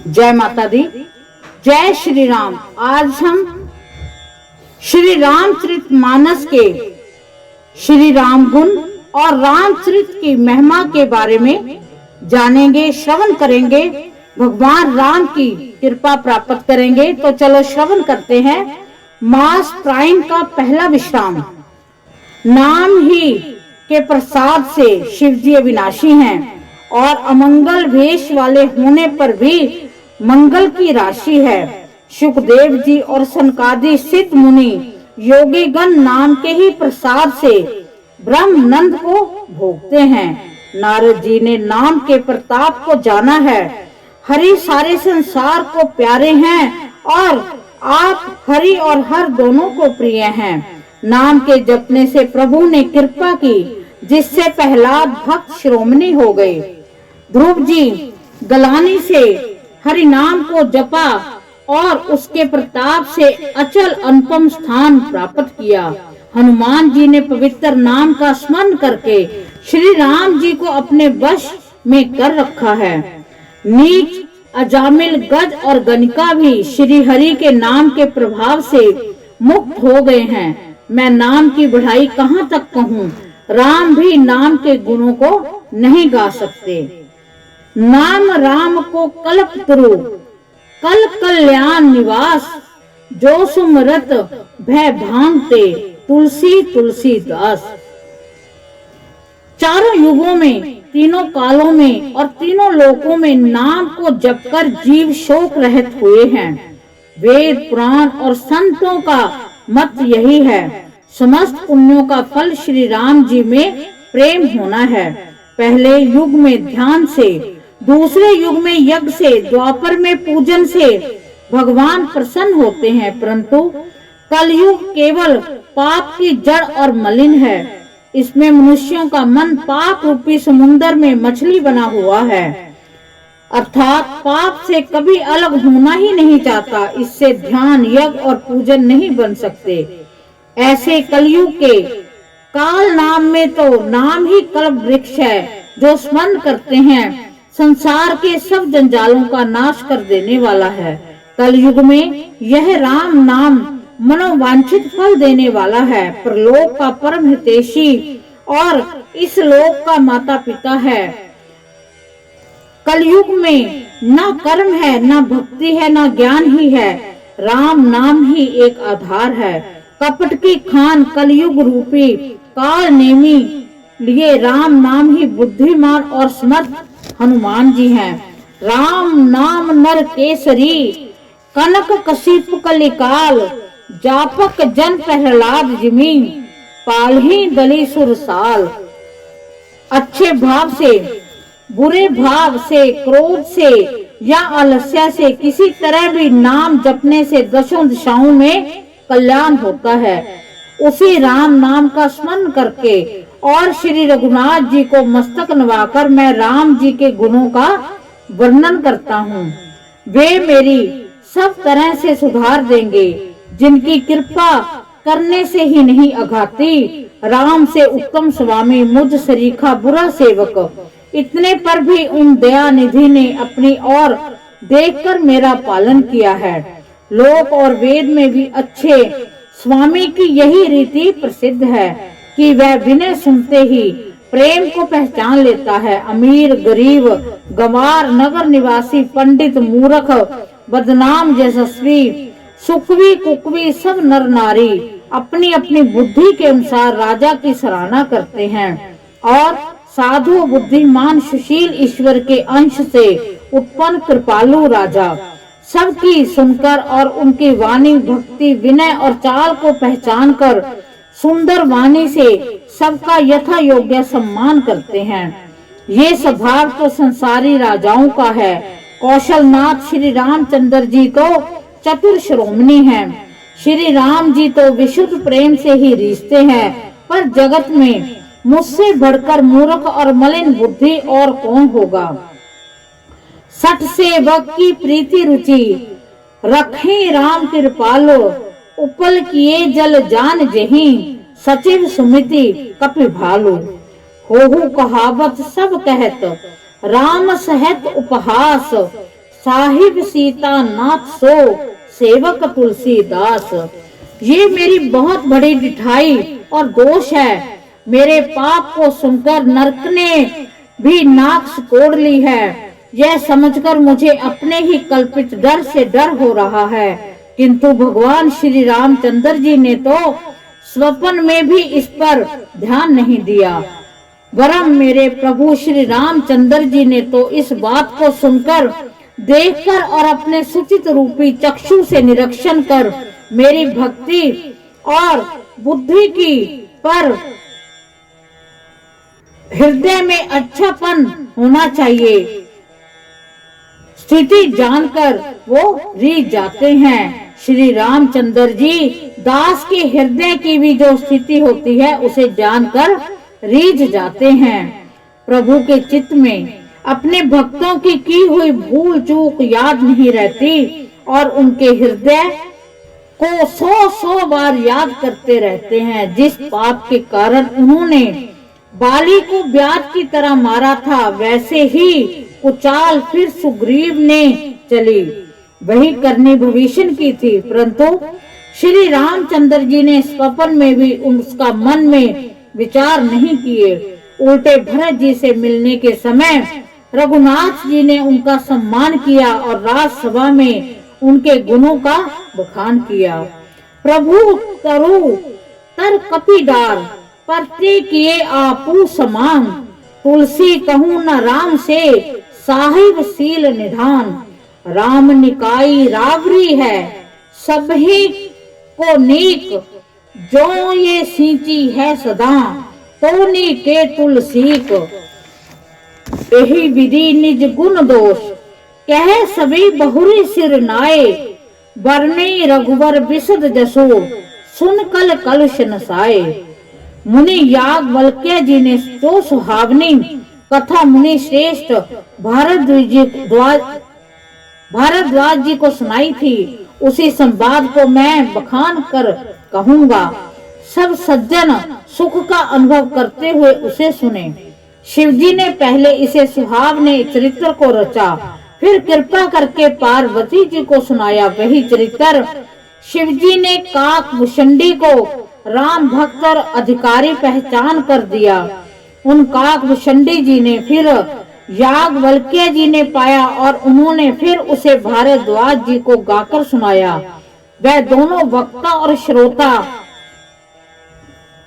जय माता दी, जय श्री राम। आज हम श्री रामचरितमानस के श्री राम गुण और रामचरित की महिमा के बारे में जानेंगे, श्रवण करेंगे, भगवान राम की कृपा प्राप्त करेंगे। तो चलो श्रवण करते हैं। मास प्राइन का पहला विश्राम। नाम ही के प्रसाद से शिवजी अविनाशी हैं और अमंगल वेश वाले होने पर भी मंगल की राशि है। सुखदेव जी और सनकादि सिद्ध मुनि योगी गण नाम के ही प्रसाद से ब्रह्मानंद को भोगते हैं। नारद जी ने नाम के प्रताप को जाना है। हरि सारे संसार को प्यारे हैं और आप हरि और हर दोनों को प्रिय हैं। नाम के जपने से प्रभु ने कृपा की, जिससे प्रहलाद भक्त शिरोमणि हो गए। ध्रुव जी गलानी से हरि नाम को जपा और उसके प्रताप से अचल अनुपम स्थान प्राप्त किया। हनुमान जी ने पवित्र नाम का स्मरण करके श्री राम जी को अपने वश में कर रखा है। नीच अजामिल गज और गणिका भी श्री हरि के नाम के प्रभाव से मुक्त हो गए हैं। मैं नाम की बढ़ाई कहाँ तक कहूँ, राम भी नाम के गुणों को नहीं गा सकते। नाम राम को कल्प तरु कल कल्याण निवास, जो सुमरत भय भांगते तुलसी तुलसीदास। चारों युगों में, तीनों कालों में और तीनों लोकों में नाम को जपकर जीव शोक रहित हुए हैं। वेद पुराण और संतों का मत यही है। समस्त पुण्यों का फल श्री राम जी में प्रेम होना है। पहले युग में ध्यान से, दूसरे युग में यज्ञ से, द्वापर में पूजन से भगवान प्रसन्न होते हैं। परंतु कलयुग केवल पाप की जड़ और मलिन है। इसमें मनुष्यों का मन पाप रूपी समुद्र में मछली बना हुआ है, अर्थात पाप से कभी अलग होना ही नहीं चाहता। इससे ध्यान, यज्ञ और पूजन नहीं बन सकते। ऐसे कलयुग के काल नाम में तो नाम ही कल्प वृक्ष है, जो स्मरण करते हैं संसार के सब जंजालों का नाश कर देने वाला है। कलयुग में यह राम नाम मनोवांछित फल देने वाला है। परलोक का परम हितैषी और इस लोक का माता पिता है। कलयुग में न कर्म है, न भक्ति है, न ज्ञान ही है। राम नाम ही एक आधार है। कपट की खान कलयुग रूपी काल नेमी लिए राम नाम ही बुद्धिमान और समर्थ हनुमान जी हैं। राम नाम नर केसरी कनक कशिप कलिकाल, जापक जन प्रहलाद जिमी पालही दली सुरसाल। अच्छे भाव से, बुरे भाव से, क्रोध से या आलस्य से किसी तरह भी नाम जपने से दशों दिशाओं में कल्याण होता है। उसी राम नाम का स्मरण करके और श्री रघुनाथ जी को मस्तक नवाकर मैं राम जी के गुणों का वर्णन करता हूँ। वे मेरी सब तरह से सुधार देंगे, जिनकी कृपा करने से ही नहीं अघाती। राम से उत्तम स्वामी, मुझ सरीखा बुरा सेवक। इतने पर भी उन दया निधि ने अपनी ओर देखकर मेरा पालन किया है। लोक और वेद में भी अच्छे स्वामी की यही रीति प्रसिद्ध है कि वह बिना सुनते ही प्रेम को पहचान लेता है। अमीर गरीब, गंवार, नगर निवासी, पंडित मूर्ख, बदनाम यशस्वी, सुखवी कुकवी, सब नर नारी अपनी अपनी बुद्धि के अनुसार राजा की सराहना करते हैं। और साधु, बुद्धिमान, सुशील, ईश्वर के अंश से उत्पन्न कृपालु राजा सबकी सुनकर और उनकी वाणी, भक्ति, विनय और चाल को पहचान कर सुंदर वाणी से सबका यथा योग्य सम्मान करते हैं। ये स्वभाव तो संसारी राजाओं का है। कौशलनाथ श्री रामचंद्र जी तो चतुर शिरोमणि हैं। श्री राम जी तो विशुद्ध प्रेम से ही रीझते हैं। पर जगत में मुझसे बढ़कर मूर्ख और मलिन बुद्धि और कौन होगा। सठ सेवक की प्रीति रुचि रखे राम कृपालो, उपल किए जल जान जही सचिव सुमिति कपि भालू। होहु कहावत सब कहत राम सहत उपहास, साहिब सीता नाथ सो सेवक तुलसीदास। ये मेरी बहुत बड़ी ढिठाई और दोष है। मेरे पाप को सुनकर नरक ने भी नाक सिकोड़ ली है। यह समझकर मुझे अपने ही कल्पित डर से डर हो रहा है, किंतु भगवान श्री रामचंद्र जी ने तो स्वप्न में भी इस पर ध्यान नहीं दिया। वरम मेरे प्रभु श्री रामचंद्र जी ने तो इस बात को सुनकर, देखकर और अपने सुचित रूपी चक्षु से निरीक्षण कर मेरी भक्ति और बुद्धि की पर हृदय में अच्छापन होना चाहिए स्थिति जानकर वो रीझ जाते हैं। श्री रामचंद्र जी दास के हृदय की भी जो स्थिति होती है उसे जानकर रीझ जाते हैं। प्रभु के चित्त में अपने भक्तों की हुई भूल चूक याद नहीं रहती और उनके हृदय को 100 बार याद करते रहते हैं। जिस पाप के कारण उन्होंने बाली को ब्याज की तरह मारा था, वैसे ही कुचाल फिर सुग्रीव ने चली, वही करनी भविष्य की थी। परंतु श्री रामचंद्र जी ने स्वप्न में भी उसका मन में विचार नहीं किए। उल्टे भरत जी से मिलने के समय रघुनाथ जी ने उनका सम्मान किया और राजसभा में उनके गुणों का बखान किया। प्रभु तरु तर कपीदार परते किए आपू समान, तुलसी कहूँ न राम से साहिब सील निधान। राम निकाई रावरी है सभी को नीक, जो ये सींची है सदा तोनी के तुलसी को। यही विधि निज गुण दोष कह सभी बहुरी सिर नाये, बरने रघुवर विशद जसो सुन कल कलुष नसाए। मुनि याज्ञवल्क्य जी ने जो सुहावनी कथा मुनि श्रेष्ठ भारद्वाज जी को सुनाई थी, उसी संवाद को मैं बखान कर कहूँगा। सब सज्जन सुख का अनुभव करते हुए उसे सुने। शिवजी ने पहले इसे सुहावने चरित्र को रचा, फिर कृपा करके पार्वती जी को सुनाया। वही चरित्र शिवजी ने काकभूषणी को राम भक्त और अधिकारी पहचान कर दिया। उन काकभूषणी जी ने फिर याज्ञवल्क्य जी ने पाया और उन्होंने फिर उसे भारद्वाज जी को गाकर सुनाया। वह दोनों वक्ता और श्रोता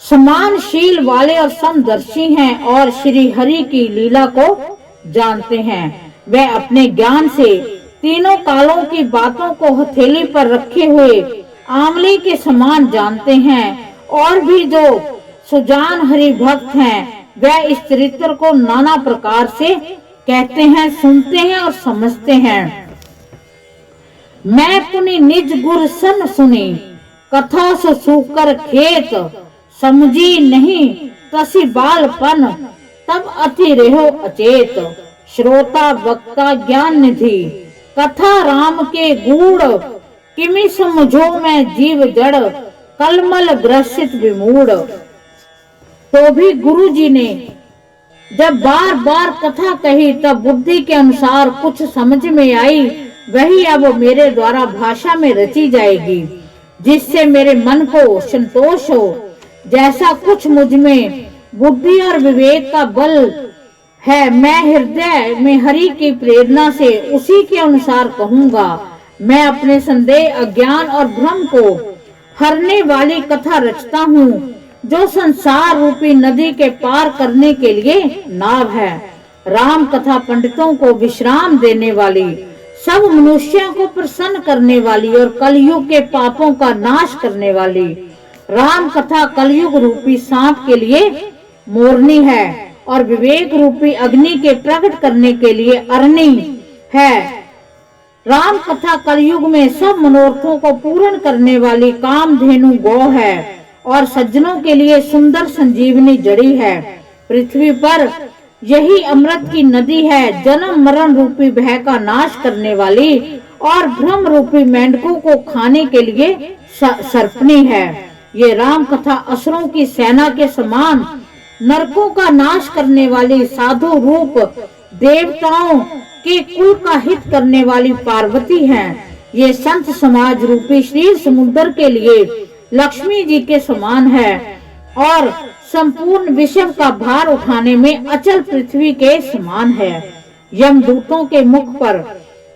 समानशील वाले और समदर्शी हैं और श्री हरि की लीला को जानते हैं। वह अपने ज्ञान से तीनों कालों की बातों को हथेली पर रखे हुए आंवले के समान जानते हैं। और भी जो सुजान हरि भक्त हैं, वह इस चरित्र को नाना प्रकार से कहते हैं, सुनते हैं और समझते हैं। मैं पुनि निज गुर सन सुनी, कथा सो सुकर खेत, समझी नहीं तसी बालपन, तब अति रहो अचेत। श्रोता वक्ता ज्ञान निधि, कथा राम के गूढ़, किमि समझो मैं जीव जड़, कलमल ग्रसित विमूढ़। तो भी गुरु जी ने जब बार बार कथा कही, तब बुद्धि के अनुसार कुछ समझ में आई, वही अब मेरे द्वारा भाषा में रची जाएगी, जिससे मेरे मन को संतोष हो। जैसा कुछ मुझ में बुद्धि और विवेक का बल है, मैं हृदय में हरि की प्रेरणा से उसी के अनुसार कहूँगा। मैं अपने संदेह, अज्ञान और भ्रम को हरने वाली कथा रचता हूँ, जो संसार रूपी नदी के पार करने के लिए नाव है। राम कथा पंडितों को विश्राम देने वाली, सब मनुष्यों को प्रसन्न करने वाली और कलयुग के पापों का नाश करने वाली। राम कथा कलयुग रूपी सांप के लिए मोरनी है और विवेक रूपी अग्नि के प्रकट करने के लिए अरणी है। राम कथा कलयुग में सब मनोरथों को पूर्ण करने वाली कामधेनु गौ है और सज्जनों के लिए सुंदर संजीवनी जड़ी है। पृथ्वी पर यही अमृत की नदी है, जन्म मरण रूपी भय का नाश करने वाली और भ्रम रूपी मेंढकों को खाने के लिए सर्पणी है। ये राम कथा असुरों की सेना के समान नरकों का नाश करने वाली, साधु रूप देवताओं कि कुल का हित करने वाली पार्वती हैं। ये संत समाज रूपी क्षीर समुद्र के लिए लक्ष्मी जी के समान है और संपूर्ण विश्व का भार उठाने में अचल पृथ्वी के समान है। यमदूतों के मुख पर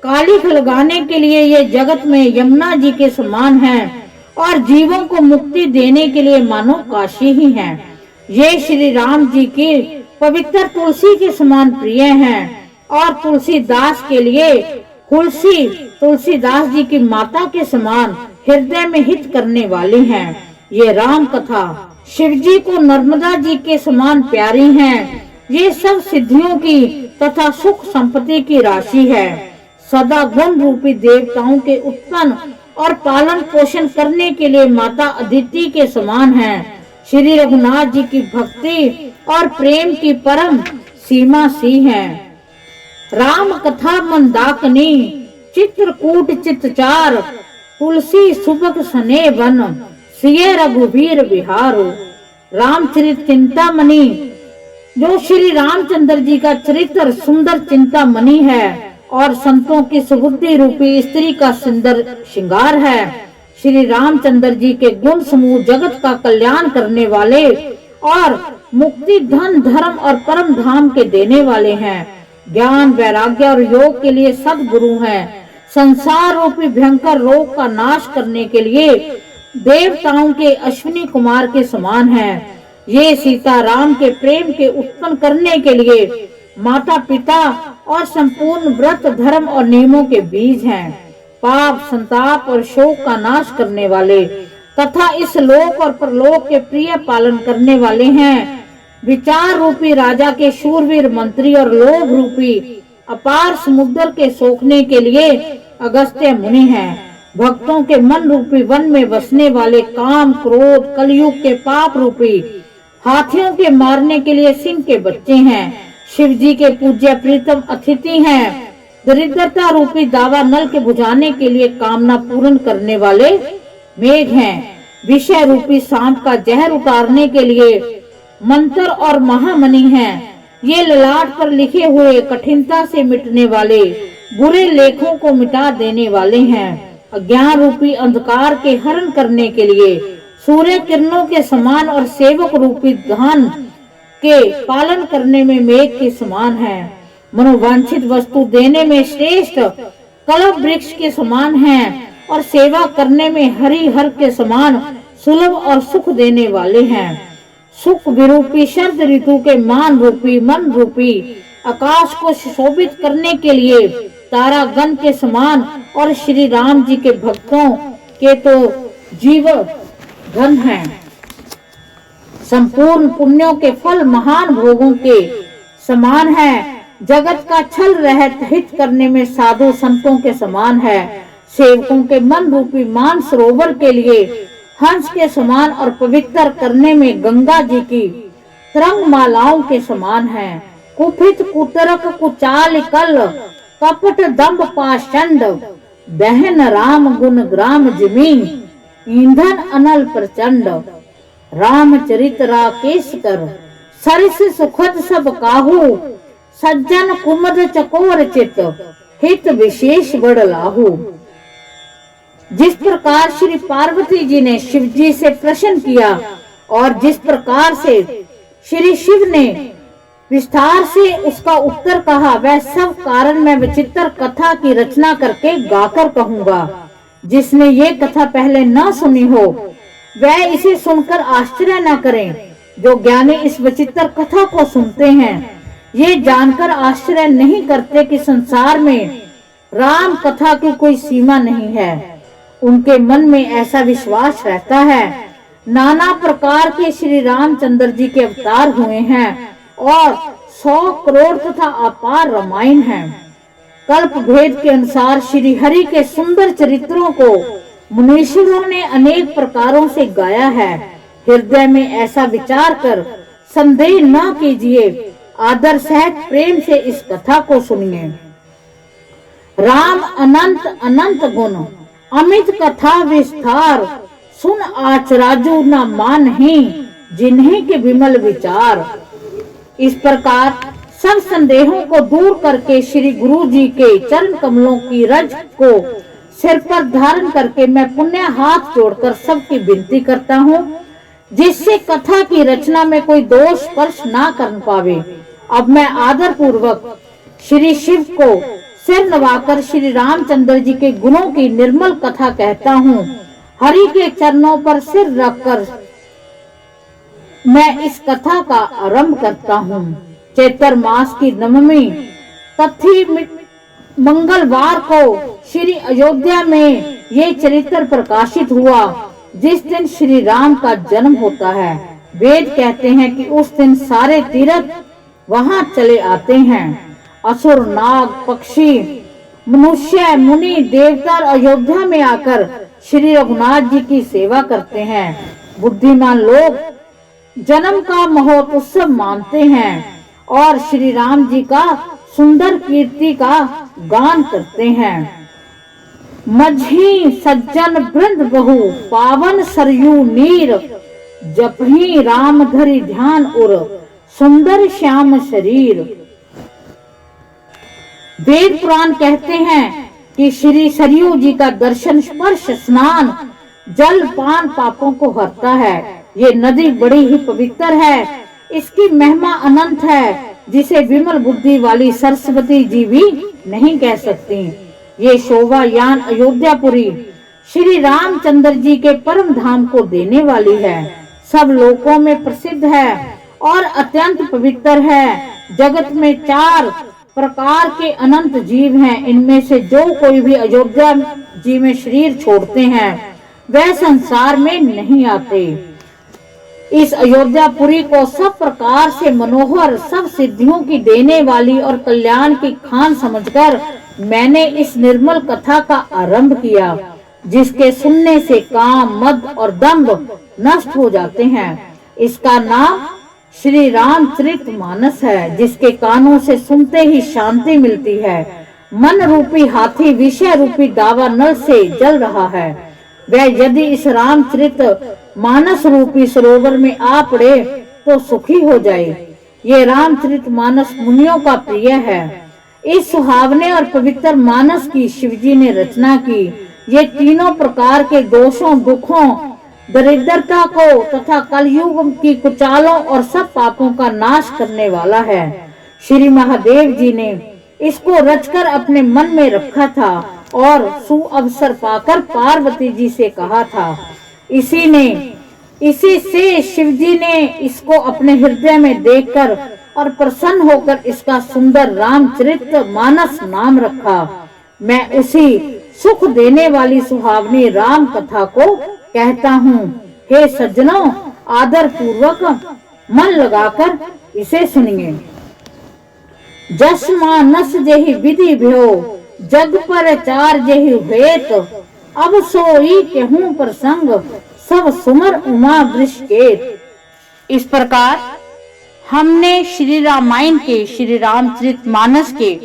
कालिख लगाने के लिए ये जगत में यमुना जी के समान है और जीवों को मुक्ति देने के लिए मानो काशी ही है। ये श्री राम जी की पवित्र तुलसी के समान प्रिय हैं और तुलसीदास के लिए तुलसीदास जी की माता के समान हृदय में हित करने वाली हैं। ये राम कथा शिव जी को नर्मदा जी के समान प्यारी हैं। ये सब सिद्धियों की तथा सुख संपत्ति की राशि है। सदा गुण रूपी देवताओं के उत्पन्न और पालन पोषण करने के लिए माता अदिति के समान हैं। श्री रघुनाथ जी की भक्ति और प्रेम की परम सीमा सी है। राम कथा मंदाकिनी चित्रकूट चितचार तुलसी सुबक सने वन सिय रघुवीर बिहारो। रामचरित चिंतामणि जो श्री रामचंद्र जी का चरित्र सुंदर चिंतामणि है और संतों की सुबुद्धि रूपी स्त्री का सुंदर श्रृंगार है। श्री रामचंद्र जी के गुण समूह जगत का कल्याण करने वाले और मुक्ति धन धर्म और परम धाम के देने वाले हैं। ज्ञान वैराग्य और योग के लिए सद्गुरु हैं। संसार रूपी भयंकर रोग का नाश करने के लिए देवताओं के अश्विनी कुमार के समान हैं। ये सीता राम के प्रेम के उत्पन्न करने के लिए माता पिता और संपूर्ण व्रत धर्म और नियमों के बीज हैं। पाप संताप और शोक का नाश करने वाले तथा इस लोक और परलोक के प्रिय पालन करने वाले हैं। विचार रूपी राजा के शूरवीर मंत्री और लोभ रूपी अपार समुद्र के सोखने के लिए अगस्त्य मुनि हैं। भक्तों के मन रूपी वन में बसने वाले काम क्रोध कलयुग के पाप रूपी हाथियों के मारने के लिए सिंह के बच्चे हैं। शिव जी के पूज्य प्रीतम अतिथि हैं। दरिद्रता रूपी दावा नल के बुझाने के लिए कामना पूर्ण करने वाले मेघ हैं। विषय रूपी सांप का जहर उतारने के लिए मंत्र और महामणि हैं। ये ललाट पर लिखे हुए कठिनता से मिटने वाले बुरे लेखों को मिटा देने वाले हैं। अज्ञान रूपी अंधकार के हरण करने के लिए सूर्य किरणों के समान और सेवक रूपी धन के पालन करने में मेघ के समान है। मनोवांछित वस्तु देने में श्रेष्ठ कल्प वृक्ष के समान हैं और सेवा करने में हरिहर के समान सुलभ और सुख देने वाले हैं। सुख विरूपी शरद ऋतु के मान रूपी मन रूपी आकाश को सुशोभित करने के लिए तारागण के समान और श्री राम जी के भक्तों के तो जीव धन है। संपूर्ण पुण्यों के फल महान भोगों के समान है। जगत का छल रहत हित करने में साधु संतों के समान है। सेवकों के मन रूपी मान सरोवर के लिए हंस के समान और पवित्र करने में गंगा जी की तरंग मालाओं के समान है। कुपित कुतरक कुचाल कल कपट दम्भ पाषंड बहन राम गुण ग्राम जिमी ईंधन अनल प्रचंड। रामचरित राकेश कर सरिस सुखद सब काहू सज्जन कुमद चकोर चित हित विशेष बड़ लाहू। जिस प्रकार श्री पार्वती जी ने शिव जी से प्रश्न किया और जिस प्रकार से श्री शिव ने विस्तार से उसका उत्तर कहा, वह सब कारण मैं विचित्र कथा की रचना करके गाकर कहूँगा। जिसने ये कथा पहले न सुनी हो वह इसे सुनकर आश्चर्य न करें। जो ज्ञानी इस विचित्र कथा को सुनते हैं ये जानकर आश्चर्य नहीं करते कि संसार में राम कथा की कोई सीमा नहीं है। उनके मन में ऐसा विश्वास रहता है नाना प्रकार के श्री रामचंद्र जी के अवतार हुए हैं और 100 करोड़ तथा अपार रामायण है। कल्प भेद के अनुसार श्री हरि के सुंदर चरित्रों को मुनीश्वरों ने अनेक प्रकारों से गाया है। हृदय में ऐसा विचार कर संदेह न कीजिए, आदर सहित प्रेम से इस कथा को सुनिए। राम अनंत अनंत गुण अमित कथा विस्तार सुन आचराजू न मान ही जिन्हीं के विमल विचार। इस प्रकार सब संदेहों को दूर करके श्री गुरु जी के चरण कमलों की रज को सिर पर धारण करके मैं पुण्य हाथ जोड़कर सबकी विनती करता हूँ, जिससे कथा की रचना में कोई दोष स्पर्श ना कर पावे। अब मैं आदर पूर्वक श्री शिव को सिर नवाकर श्री रामचंद्र जी के गुणों की निर्मल कथा कहता हूँ। हरि के चरणों पर सिर रखकर मैं इस कथा का आरंभ करता हूँ। चैत्र मास की नवमी तिथि मंगलवार को श्री अयोध्या में ये चरित्र प्रकाशित हुआ, जिस दिन श्री राम का जन्म होता है। वेद कहते हैं कि उस दिन सारे तीर्थ वहां चले आते हैं। असुर, नाग, पक्षी, मनुष्य, मुनि, देवता अयोध्या में आकर श्री रघुनाथ जी की सेवा करते हैं। बुद्धिमान लोग जन्म का महोत्सव मानते हैं और श्री राम जी का सुंदर कीर्ति का गान करते हैं। मझी सज्जन वृंद बहु पावन सरयू नीर, जपहि राम धरि ध्यान उर सुंदर श्याम शरीर। वेद पुराण कहते हैं कि श्री सरयू जी का दर्शन, स्पर्श, स्नान, जल पान पापों को हरता है। ये नदी बड़ी ही पवित्र है, इसकी महिमा अनंत है, जिसे विमल बुद्धि वाली सरस्वती जी भी नहीं कह सकती। ये शोभा यान अयोध्यापुरी श्री रामचंद्र जी के परम धाम को देने वाली है। सब लोकों में प्रसिद्ध है और अत्यंत पवित्र है। जगत में 4 प्रकार के अनंत जीव हैं। इनमें से जो कोई भी अयोध्या जी में शरीर छोड़ते हैं वह संसार में नहीं आते। इस अयोध्यापुरी को सब प्रकार से मनोहर, सब सिद्धियों की देने वाली और कल्याण की खान समझकर मैंने इस निर्मल कथा का आरंभ किया, जिसके सुनने से काम, मद और दंभ नष्ट हो जाते हैं। इसका नाम श्री रामचरितमानस है, जिसके कानों से सुनते ही शांति मिलती है। मन रूपी हाथी विषय रूपी दावा नल से जल रहा है, वह यदि इस रामचरित मानस रूपी सरोवर में आ पड़े तो सुखी हो जाए। ये रामचरित मानस मुनियों का प्रिय है। इस सुहावने और पवित्र मानस की शिवजी ने रचना की। ये तीनों प्रकार के दोषों, दुखों, दरिद्रता को तथा कलयुग की कुचालों और सब पापों का नाश करने वाला है। श्री महादेव जी ने इसको रचकर अपने मन में रखा था और सुअवसर पाकर पार्वती जी से कहा था। इसी से शिवजी ने इसको अपने हृदय में देखकर और प्रसन्न होकर इसका सुंदर रामचरित मानस नाम रखा। मैं उसी सुख देने वाली सुहावनी राम कथा को कहता हूँ। हे सज्जनों, आदर पूर्वक मन लगाकर इसे सुनिए। जस मानस जेहि विधि भयो, जग पर चार जेहि हेत, अब सोई केहूं प्रसंग, सब सुमर उमा वृषकेत। इस प्रकार हमने श्री रामायण के, श्री रामचरित मानस के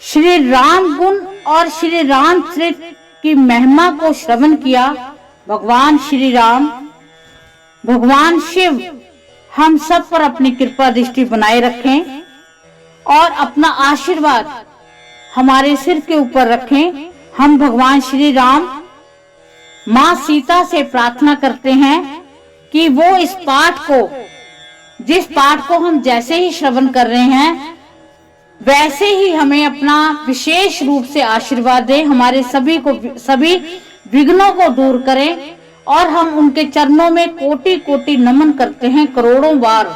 श्री राम गुण और श्री रामचरित की महिमा को श्रवण किया। भगवान श्री राम, भगवान शिव हम सब पर अपनी कृपा दृष्टि बनाए रखें और अपना आशीर्वाद हमारे सिर के ऊपर रखें। हम भगवान श्री राम माँ सीता से प्रार्थना करते हैं कि वो इस पाठ को, जिस पाठ को हम जैसे ही श्रवण कर रहे हैं वैसे ही हमें अपना विशेष रूप से आशीर्वाद दे, हमारे सभी विघ्नों को दूर करें और हम उनके चरणों में कोटि कोटि नमन करते हैं, करोड़ों बार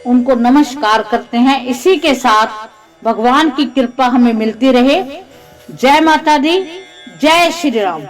उनको नमस्कार करते हैं। इसी के साथ भगवान की कृपा हमें मिलती रहे। जय माता दी, जय श्री राम।